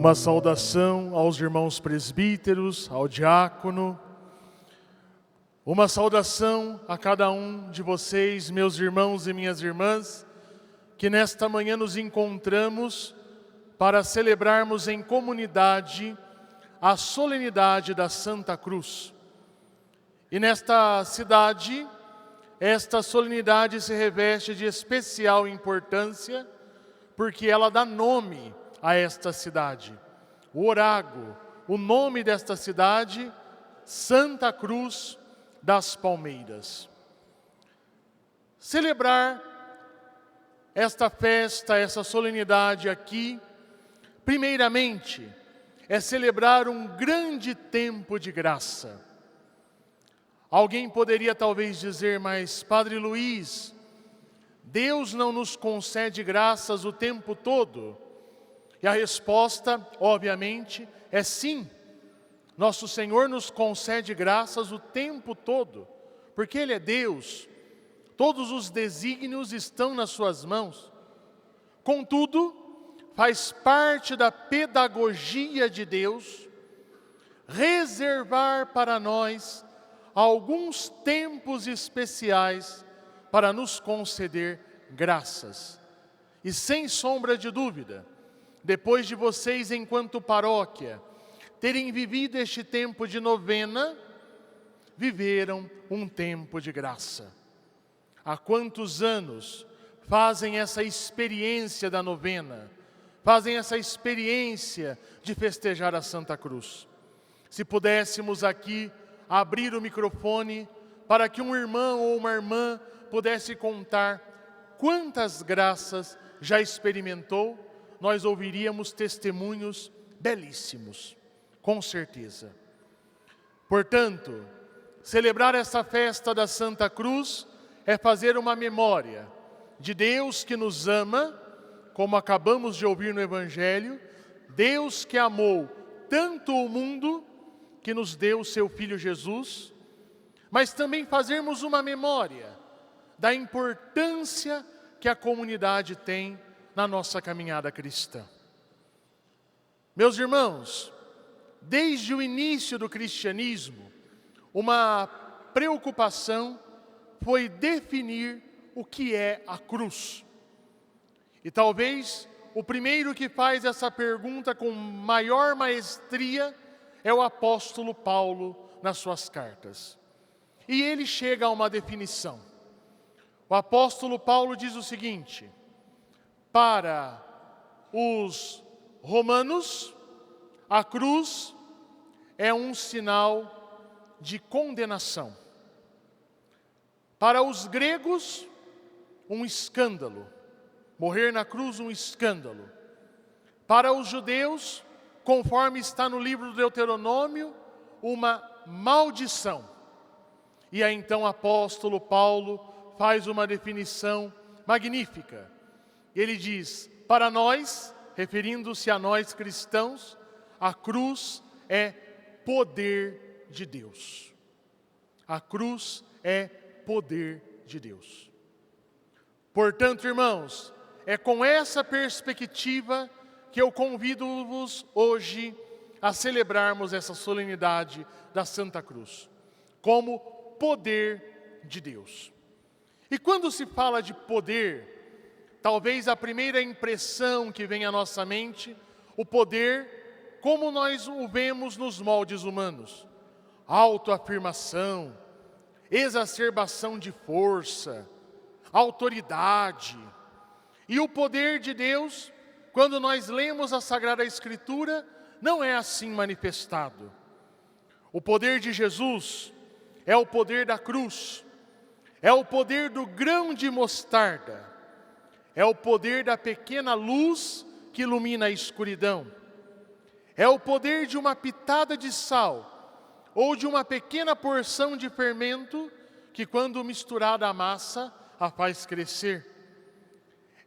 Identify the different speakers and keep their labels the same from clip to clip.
Speaker 1: Uma saudação aos irmãos presbíteros, ao diácono. Uma saudação a cada um de vocês, meus irmãos e minhas irmãs, que nesta manhã nos encontramos para celebrarmos em comunidade a solenidade da Santa Cruz. E nesta cidade, esta solenidade se reveste de especial importância, porque ela dá nome a esta cidade. O Orago, o nome desta cidade, Santa Cruz das Palmeiras. Celebrar esta festa, essa solenidade aqui, primeiramente, é celebrar um grande tempo de graça. Alguém poderia talvez dizer, mas Padre Luiz, Deus não nos concede graças o tempo todo? E a resposta, obviamente, é sim. Nosso Senhor nos concede graças o tempo todo, porque Ele é Deus. Todos os desígnios estão nas suas mãos. Contudo, faz parte da pedagogia de Deus reservar para nós alguns tempos especiais para nos conceder graças. E sem sombra de dúvida, depois de vocês, enquanto paróquia, terem vivido este tempo de novena, viveram um tempo de graça. Há quantos anos fazem essa experiência da novena, fazem essa experiência de festejar a Santa Cruz? Se pudéssemos aqui abrir o microfone para que um irmão ou uma irmã pudesse contar quantas graças já experimentou, nós ouviríamos testemunhos belíssimos, com certeza. Portanto, celebrar essa festa da Santa Cruz é fazer uma memória de Deus que nos ama, como acabamos de ouvir no Evangelho, Deus que amou tanto o mundo que nos deu o seu Filho Jesus, mas também fazermos uma memória da importância que a comunidade tem na nossa caminhada cristã. Meus irmãos, desde o início do cristianismo, uma preocupação foi definir o que é a cruz. E talvez o primeiro que faz essa pergunta com maior maestria é o apóstolo Paulo nas suas cartas. E ele chega a uma definição. O apóstolo Paulo diz o seguinte: para os romanos, a cruz é um sinal de condenação. Para os gregos, um escândalo. Morrer na cruz, um escândalo. Para os judeus, conforme está no livro do Deuteronômio, uma maldição. E aí então o apóstolo Paulo faz uma definição magnífica. Ele diz, para nós, referindo-se a nós cristãos, a cruz é poder de Deus. A cruz é poder de Deus. Portanto, irmãos, é com essa perspectiva que eu convido-vos hoje a celebrarmos essa solenidade da Santa Cruz, como poder de Deus. E quando se fala de poder, talvez a primeira impressão que vem à nossa mente, o poder como nós o vemos nos moldes humanos. Autoafirmação, exacerbação de força, autoridade. E o poder de Deus, quando nós lemos a Sagrada Escritura, não é assim manifestado. O poder de Jesus é o poder da cruz, é o poder do grão de mostarda, é o poder da pequena luz que ilumina a escuridão, é o poder de uma pitada de sal ou de uma pequena porção de fermento que, quando misturada à massa, a faz crescer.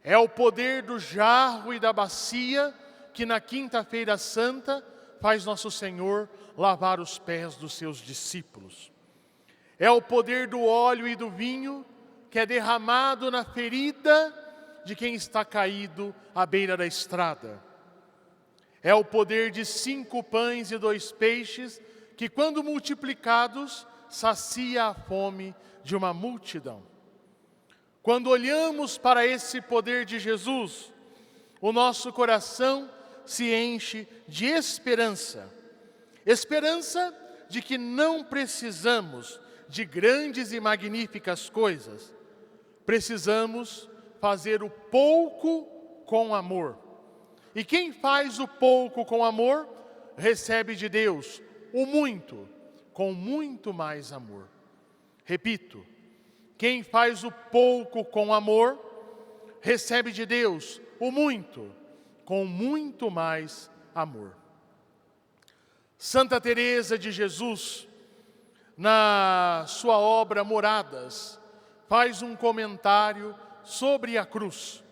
Speaker 1: É o poder do jarro e da bacia que na Quinta-feira Santa faz Nosso Senhor lavar os pés dos seus discípulos. É o poder do óleo e do vinho que é derramado na ferida de quem está caído à beira da estrada. É o poder de 5 pães e 2 peixes, que quando multiplicados, sacia a fome de uma multidão. Quando olhamos para esse poder de Jesus, o nosso coração se enche de esperança. Esperança de que não precisamos de grandes e magníficas coisas. Precisamos fazer o pouco com amor. E quem faz o pouco com amor, recebe de Deus o muito, com muito mais amor. Repito, quem faz o pouco com amor, recebe de Deus o muito, com muito mais amor. Santa Teresa de Jesus, na sua obra Moradas, faz um comentário sobre a cruz.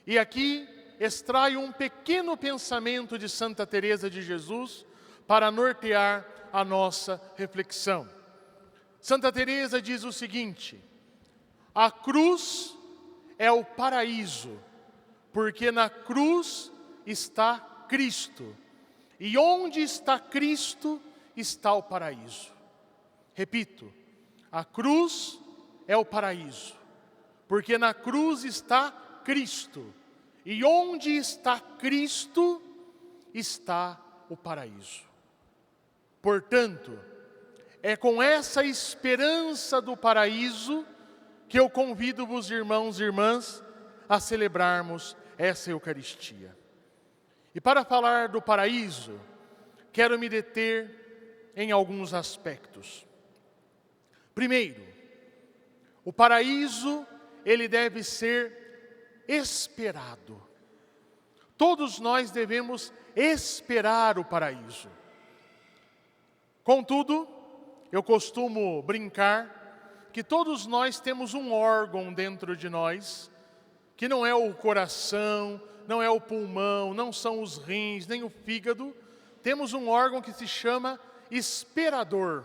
Speaker 1: E aqui extrai um pequeno pensamento de Santa Teresa de Jesus para nortear a nossa reflexão. Santa Teresa diz o seguinte: a cruz é o paraíso, porque na cruz está Cristo. E onde está Cristo, está o paraíso. Repito, a cruz é o paraíso, porque na cruz está Cristo. E onde está Cristo, está o paraíso. Portanto, é com essa esperança do paraíso que eu convido vos, irmãos e irmãs, a celebrarmos essa Eucaristia. E para falar do paraíso, quero me deter em alguns aspectos. Primeiro, o paraíso, ele deve ser esperado. Todos nós devemos esperar o paraíso. Contudo, eu costumo brincar que todos nós temos um órgão dentro de nós, que não é o coração, não é o pulmão, não são os rins, nem o fígado. Temos um órgão que se chama esperador.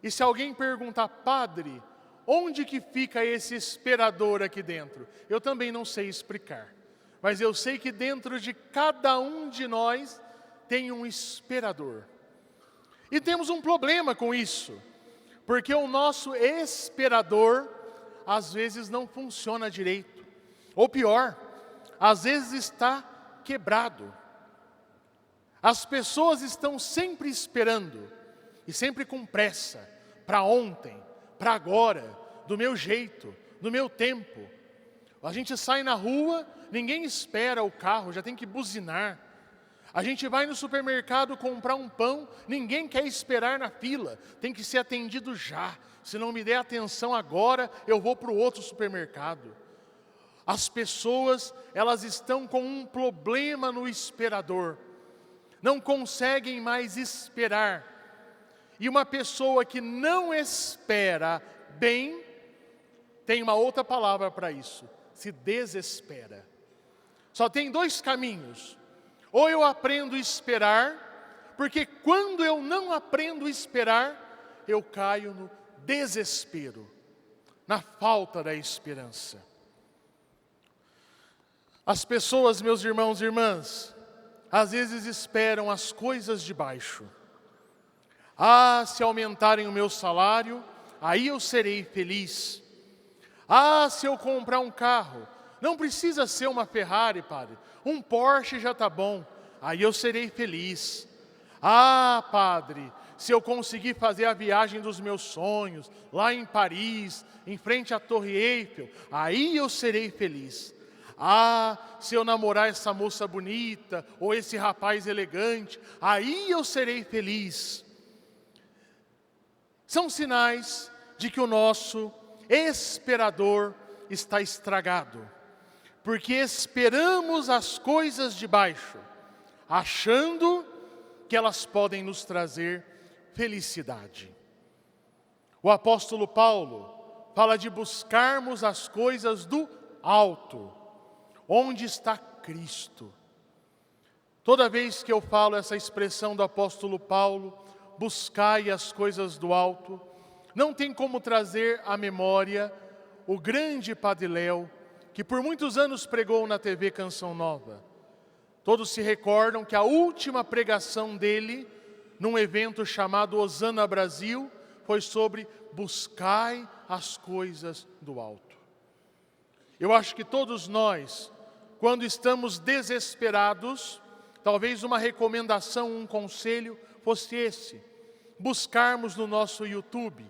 Speaker 1: E se alguém perguntar, padre, onde que fica esse esperador aqui dentro? Eu também não sei explicar. Mas eu sei que dentro de cada um de nós tem um esperador. E temos um problema com isso. Porque o nosso esperador, às vezes, não funciona direito. Ou pior, às vezes está quebrado. As pessoas estão sempre esperando, e sempre com pressa, para ontem, para agora, do meu jeito, do meu tempo. A gente sai na rua, ninguém espera o carro, já tem que buzinar. A gente vai no supermercado comprar um pão, ninguém quer esperar na fila, tem que ser atendido já. Se não me der atenção agora, eu vou para o outro supermercado. As pessoas, elas estão com um problema no esperador. Não conseguem mais esperar. E uma pessoa que não espera bem, tem uma outra palavra para isso: se desespera. Só tem 2 caminhos. Ou eu aprendo a esperar, porque quando eu não aprendo a esperar, eu caio no desespero, na falta da esperança. As pessoas, meus irmãos e irmãs, às vezes esperam as coisas de baixo. Ah, se aumentarem o meu salário, aí eu serei feliz. Ah, se eu comprar um carro, não precisa ser uma Ferrari, padre, um Porsche já está bom, aí eu serei feliz. Ah, padre, se eu conseguir fazer a viagem dos meus sonhos, lá em Paris, em frente à Torre Eiffel, aí eu serei feliz. Ah, se eu namorar essa moça bonita, ou esse rapaz elegante, aí eu serei feliz. São sinais de que o nosso esperador está estragado, porque esperamos as coisas de baixo, achando que elas podem nos trazer felicidade. O apóstolo Paulo fala de buscarmos as coisas do alto, onde está Cristo. Toda vez que eu falo essa expressão do apóstolo Paulo, buscai as coisas do alto, não tem como trazer à memória o grande Padre Léo, que por muitos anos pregou na TV Canção Nova. Todos se recordam que a última pregação dele, num evento chamado Hosana Brasil, foi sobre buscai as coisas do alto. Eu acho que todos nós, quando estamos desesperados, talvez uma recomendação, um conselho fosse esse: buscarmos no nosso YouTube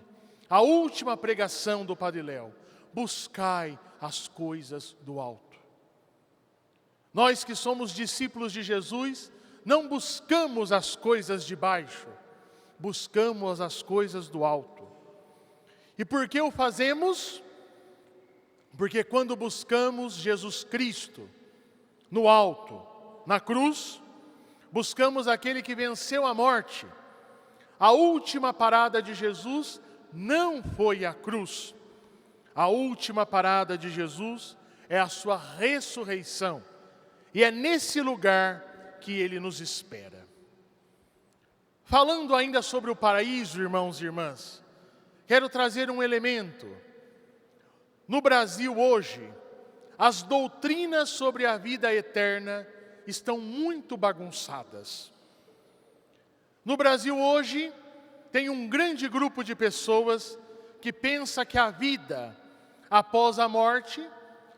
Speaker 1: a última pregação do Padre Léo. Buscai as coisas do alto. Nós que somos discípulos de Jesus, não buscamos as coisas de baixo, buscamos as coisas do alto. E por que o fazemos? Porque quando buscamos Jesus Cristo no alto, na cruz, buscamos aquele que venceu a morte. A última parada de Jesus não foi a cruz. A última parada de Jesus é a sua ressurreição. E é nesse lugar que Ele nos espera. Falando ainda sobre o paraíso, irmãos e irmãs, quero trazer um elemento. No Brasil hoje, as doutrinas sobre a vida eterna estão muito bagunçadas. No Brasil hoje, tem um grande grupo de pessoas que pensa que a vida após a morte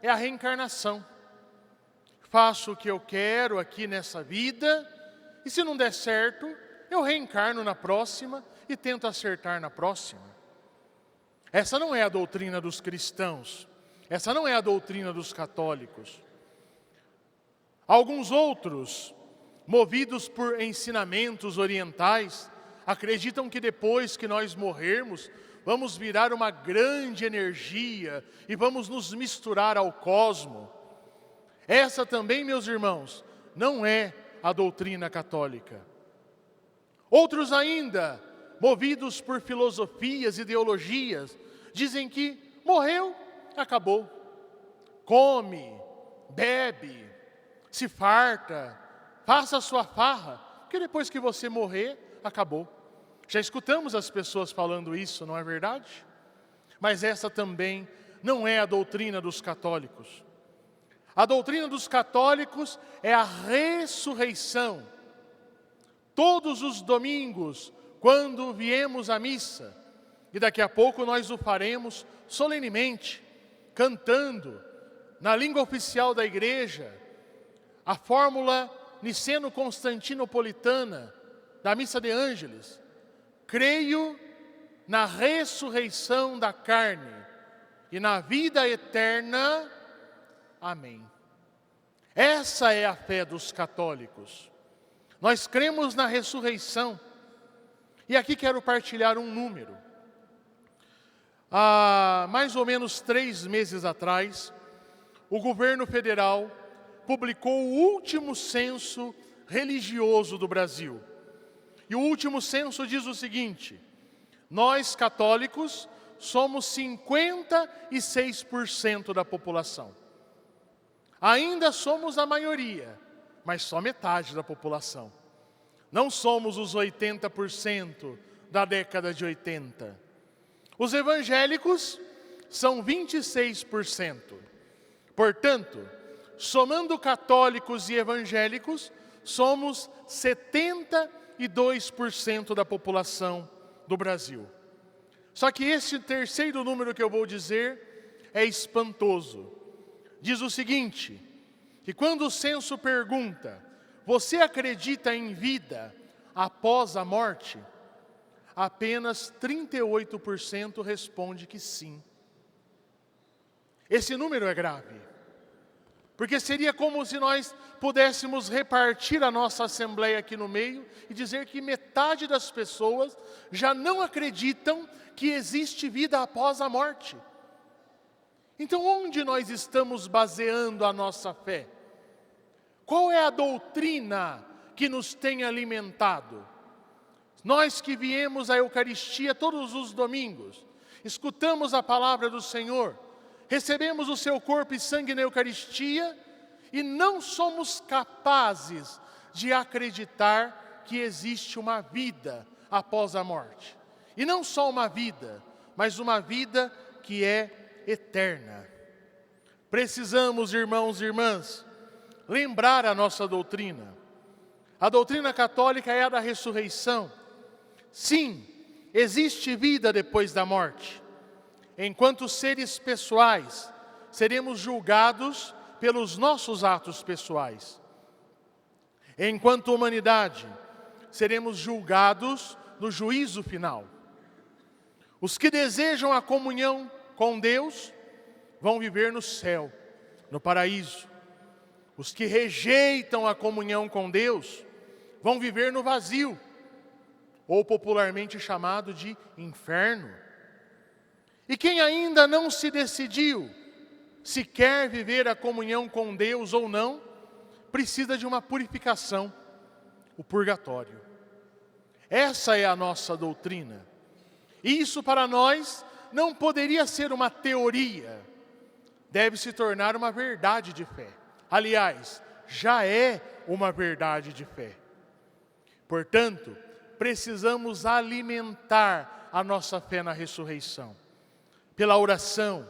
Speaker 1: é a reencarnação. Faço o que eu quero aqui nessa vida, e se não der certo, eu reencarno na próxima e tento acertar na próxima. Essa não é a doutrina dos cristãos, essa não é a doutrina dos católicos. Alguns outros, movidos por ensinamentos orientais, acreditam que depois que nós morrermos, vamos virar uma grande energia e vamos nos misturar ao cosmos. Essa também, meus irmãos, não é a doutrina católica. Outros ainda, movidos por filosofias, ideologias, dizem que morreu, acabou. Come, bebe, se farta, faça a sua farra, porque depois que você morrer, acabou. Já escutamos as pessoas falando isso, não é verdade? Mas essa também não é a doutrina dos católicos. A doutrina dos católicos é a ressurreição. Todos os domingos, quando viemos à missa, e daqui a pouco nós o faremos solenemente, cantando, na língua oficial da igreja, a fórmula niceno-constantinopolitana da Missa de Ângeles. Creio na ressurreição da carne e na vida eterna. Amém. Essa é a fé dos católicos. Nós cremos na ressurreição. E aqui quero partilhar um número. Há mais ou menos 3 meses atrás, o governo federal publicou o último censo religioso do Brasil. E o último censo diz o seguinte: nós católicos somos 56% da população. Ainda somos a maioria, mas só metade da população. Não somos os 80% da década de 80. Os evangélicos são 26%. Portanto, somando católicos e evangélicos, somos 72% da população do Brasil. Só que esse terceiro número que eu vou dizer é espantoso. Diz o seguinte, que quando o censo pergunta, você acredita em vida após a morte? Apenas 38% responde que sim. Esse número é grave, porque seria como se nós pudéssemos repartir a nossa assembleia aqui no meio e dizer que metade das pessoas já não acreditam que existe vida após a morte. Então, onde nós estamos baseando a nossa fé? Qual é a doutrina que nos tem alimentado? Nós que viemos à Eucaristia todos os domingos, escutamos a palavra do Senhor, recebemos o seu corpo e sangue na Eucaristia e não somos capazes de acreditar que existe uma vida após a morte. E não só uma vida, mas uma vida que é eterna. Precisamos, irmãos e irmãs, lembrar a nossa doutrina. A doutrina católica é a da ressurreição. Sim, existe vida depois da morte. Enquanto seres pessoais, seremos julgados pelos nossos atos pessoais. Enquanto humanidade, seremos julgados no juízo final. Os que desejam a comunhão com Deus vão viver no céu, no paraíso. Os que rejeitam a comunhão com Deus vão viver no vazio, ou popularmente chamado de inferno. E quem ainda não se decidiu se quer viver a comunhão com Deus ou não, precisa de uma purificação, o purgatório. Essa é a nossa doutrina. E isso para nós não poderia ser uma teoria, deve se tornar uma verdade de fé. Aliás, já é uma verdade de fé. Portanto, precisamos alimentar a nossa fé na ressurreição, pela oração,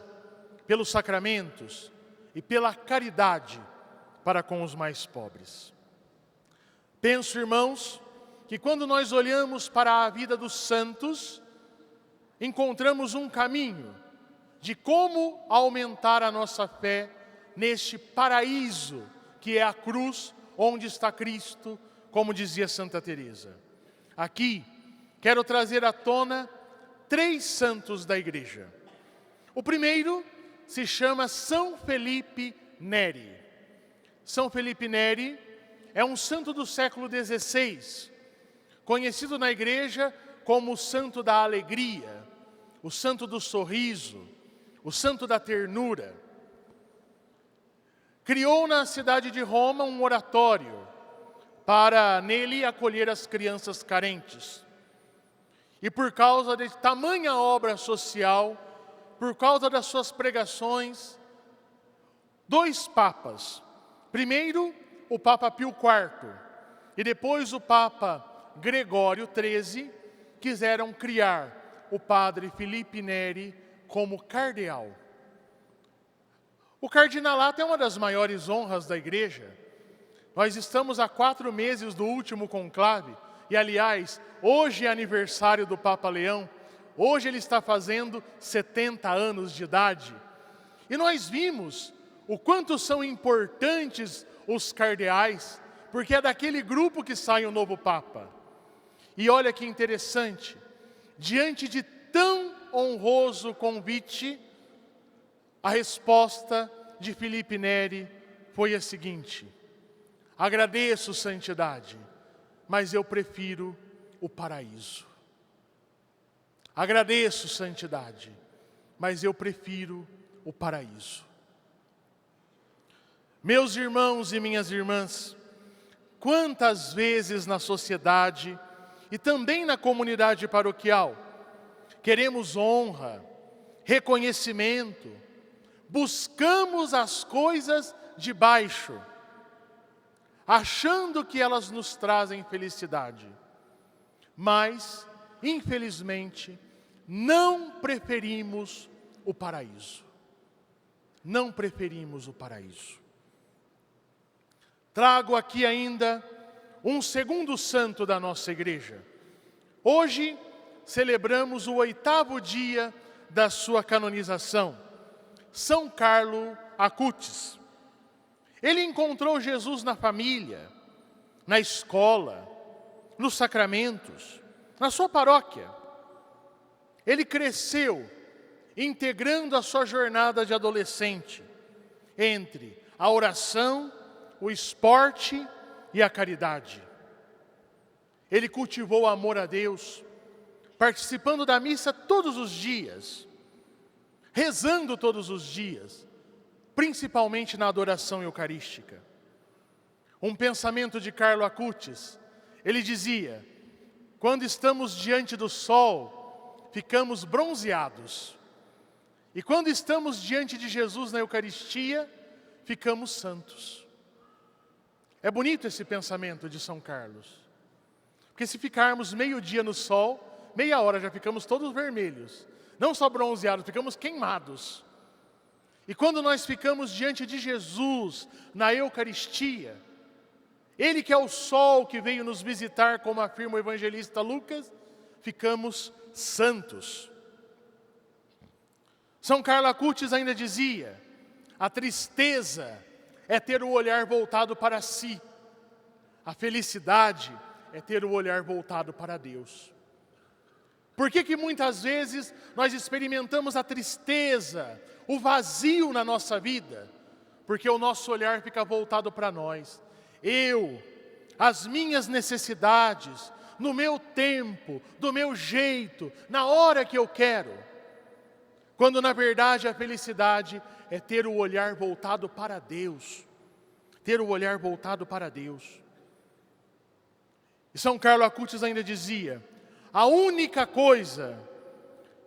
Speaker 1: pelos sacramentos e pela caridade para com os mais pobres. Penso, irmãos, que quando nós olhamos para a vida dos santos, encontramos um caminho de como aumentar a nossa fé neste paraíso que é a cruz onde está Cristo, como dizia Santa Teresa. Aqui, quero trazer à tona 3 santos da igreja. O primeiro se chama São Felipe Neri. São Felipe Neri é um santo do século XVI, conhecido na igreja como o santo da alegria, o santo do sorriso, o santo da ternura. Criou na cidade de Roma um oratório para nele acolher as crianças carentes. E por causa de tamanha obra social, por causa das suas pregações, 2 papas, primeiro o Papa Pio IV e depois o Papa Gregório XIII, quiseram criar o padre Felipe Neri como cardeal. O cardinalato é uma das maiores honras da igreja. Nós estamos há 4 meses do último conclave, e aliás, hoje é aniversário do Papa Leão, hoje ele está fazendo 70 anos de idade. E nós vimos o quanto são importantes os cardeais, porque é daquele grupo que sai o novo Papa. E olha que interessante, diante de tão honroso convite, a resposta de Felipe Neri foi a seguinte: agradeço, santidade, mas eu prefiro o paraíso. Agradeço, santidade, mas eu prefiro o paraíso. Meus irmãos e minhas irmãs, quantas vezes na sociedade e também na comunidade paroquial queremos honra, reconhecimento, buscamos as coisas de baixo, achando que elas nos trazem felicidade, mas, infelizmente, não preferimos o paraíso. Não preferimos o paraíso. Trago aqui ainda um segundo santo da nossa igreja. Hoje celebramos o 8º dia da sua canonização, São Carlo Acutis. Ele encontrou Jesus na família, na escola, nos sacramentos, na sua paróquia. Ele cresceu integrando a sua jornada de adolescente entre a oração, o esporte e a caridade. Ele cultivou o amor a Deus, participando da missa todos os dias, rezando todos os dias, principalmente na adoração eucarística. Um pensamento de Carlo Acutis, ele dizia: quando estamos diante do sol, ficamos bronzeados. E quando estamos diante de Jesus na Eucaristia, ficamos santos. É bonito esse pensamento de São Carlos. Porque se ficarmos meio dia no sol, meia hora já ficamos todos vermelhos. Não só bronzeados, ficamos queimados. E quando nós ficamos diante de Jesus na Eucaristia, Ele que é o sol que veio nos visitar, como afirma o evangelista Lucas, ficamos santos. São Carlo Acutis ainda dizia: a tristeza é ter o olhar voltado para si, a felicidade é ter o olhar voltado para Deus. Por que muitas vezes nós experimentamos a tristeza, o vazio na nossa vida? Porque o nosso olhar fica voltado para nós. Eu, as minhas necessidades, no meu tempo, do meu jeito, na hora que eu quero. Quando na verdade a felicidade é ter o olhar voltado para Deus. Ter o olhar voltado para Deus. E São Carlo Acutis ainda dizia: a única coisa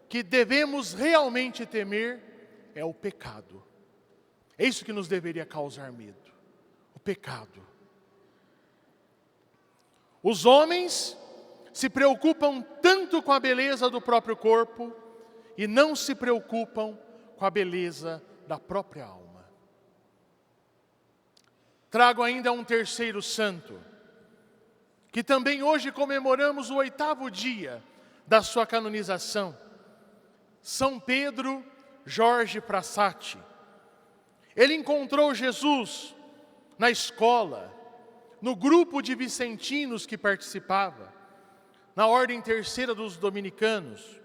Speaker 1: que devemos realmente temer é o pecado. É isso que nos deveria causar medo, o pecado. Os homens se preocupam tanto com a beleza do próprio corpo e não se preocupam com a beleza da própria alma. Trago ainda um terceiro santo, que também hoje comemoramos o 8º dia da sua canonização, São Pedro Jorge Frassati. Ele encontrou Jesus na escola, no grupo de vicentinos que participava, na ordem terceira dos dominicanos.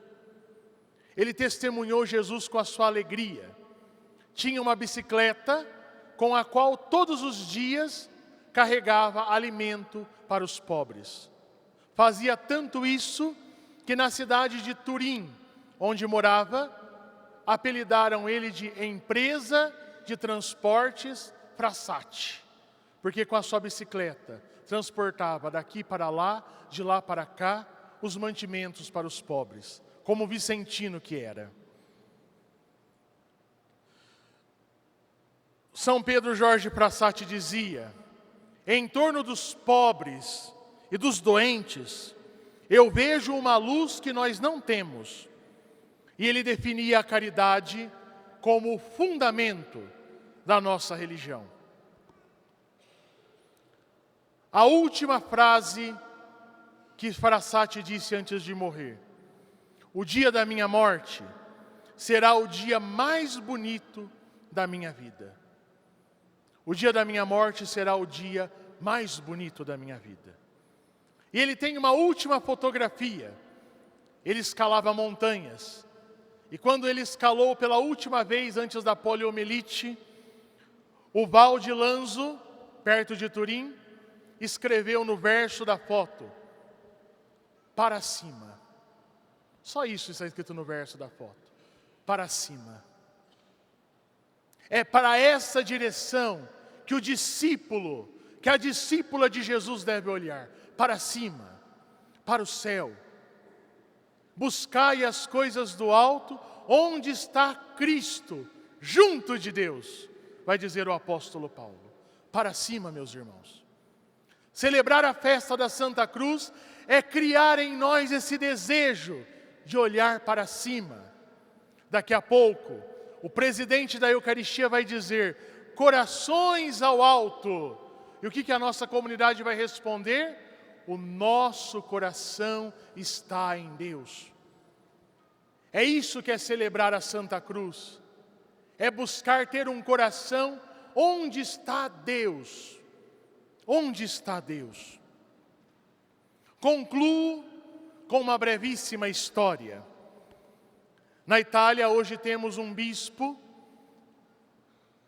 Speaker 1: Ele testemunhou Jesus com a sua alegria. Tinha uma bicicleta com a qual todos os dias carregava alimento para os pobres. Fazia tanto isso que na cidade de Turim, onde morava, apelidaram ele de Empresa de Transportes Frassati, porque com a sua bicicleta transportava daqui para lá, de lá para cá, os mantimentos para os pobres, como vicentino que era. São Pedro Jorge Frassati dizia: em torno dos pobres e dos doentes, eu vejo uma luz que nós não temos. E ele definia a caridade como o fundamento da nossa religião. A última frase que Frassati disse antes de morrer: o dia da minha morte será o dia mais bonito da minha vida. O dia da minha morte será o dia mais bonito da minha vida. E ele tem uma última fotografia. Ele escalava montanhas. E quando ele escalou pela última vez antes da poliomielite, o Val di Lanzo, perto de Turim, escreveu no verso da foto: para cima. Só isso está escrito no verso da foto. Para cima. É para essa direção que o discípulo, que a discípula de Jesus deve olhar. Para cima, para o céu. Buscai as coisas do alto, onde está Cristo, junto de Deus, vai dizer o apóstolo Paulo. Para cima, meus irmãos. Celebrar a festa da Santa Cruz é criar em nós esse desejo de olhar para cima. Daqui a pouco, o presidente da Eucaristia vai dizer: corações ao alto. E o que a nossa comunidade vai responder? O nosso coração está em Deus. É isso que é celebrar a Santa Cruz. É buscar ter um coração onde está Deus. Onde está Deus? Concluo com uma brevíssima história. Na Itália hoje temos um bispo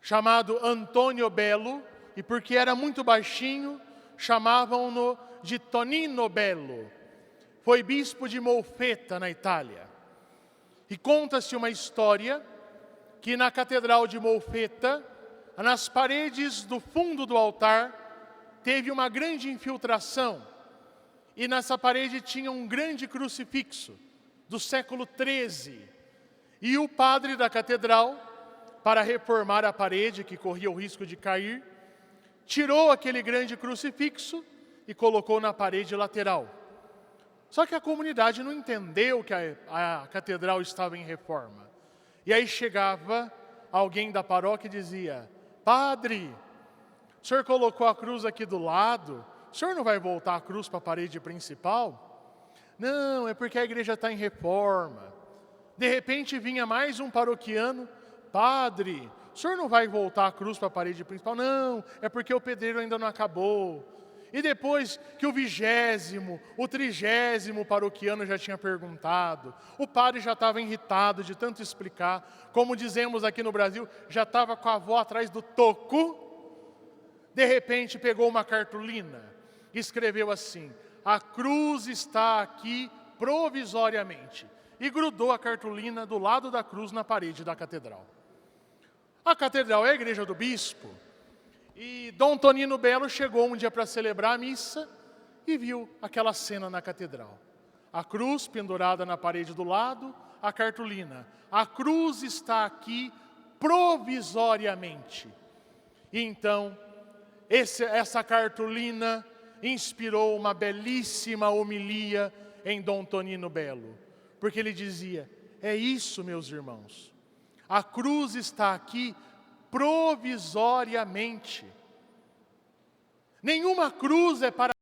Speaker 1: chamado Antônio Bello, e porque era muito baixinho, chamavam-no de Tonino Bello. Foi bispo de Molfetta, na Itália. E conta-se uma história que na Catedral de Molfetta, nas paredes do fundo do altar, teve uma grande infiltração. E nessa parede tinha um grande crucifixo do século XIII. E o padre da catedral, para reformar a parede, que corria o risco de cair, tirou aquele grande crucifixo e colocou na parede lateral. Só que a comunidade não entendeu que a catedral estava em reforma. E aí chegava alguém da paróquia dizia: padre, o senhor colocou a cruz aqui do lado, o senhor não vai voltar a cruz para a parede principal? Não, é porque a igreja está em reforma. De repente vinha mais um paroquiano: padre, o senhor não vai voltar a cruz para a parede principal? Não, é porque o pedreiro ainda não acabou. E depois que o 20º, o 30º paroquiano já tinha perguntado, o padre já estava irritado de tanto explicar, como dizemos aqui no Brasil, já estava com a avó atrás do toco. De repente pegou uma cartolina e escreveu assim: a cruz está aqui provisoriamente. E grudou a cartolina do lado da cruz na parede da catedral. A catedral é a igreja do bispo. E Dom Tonino Belo chegou um dia para celebrar a missa e viu aquela cena na catedral. A cruz pendurada na parede do lado, a cartolina: a cruz está aqui provisoriamente. E então, essa cartolina inspirou uma belíssima homilia em Dom Tonino Belo. Porque ele dizia: é isso, meus irmãos, a cruz está aqui provisoriamente. Nenhuma cruz é para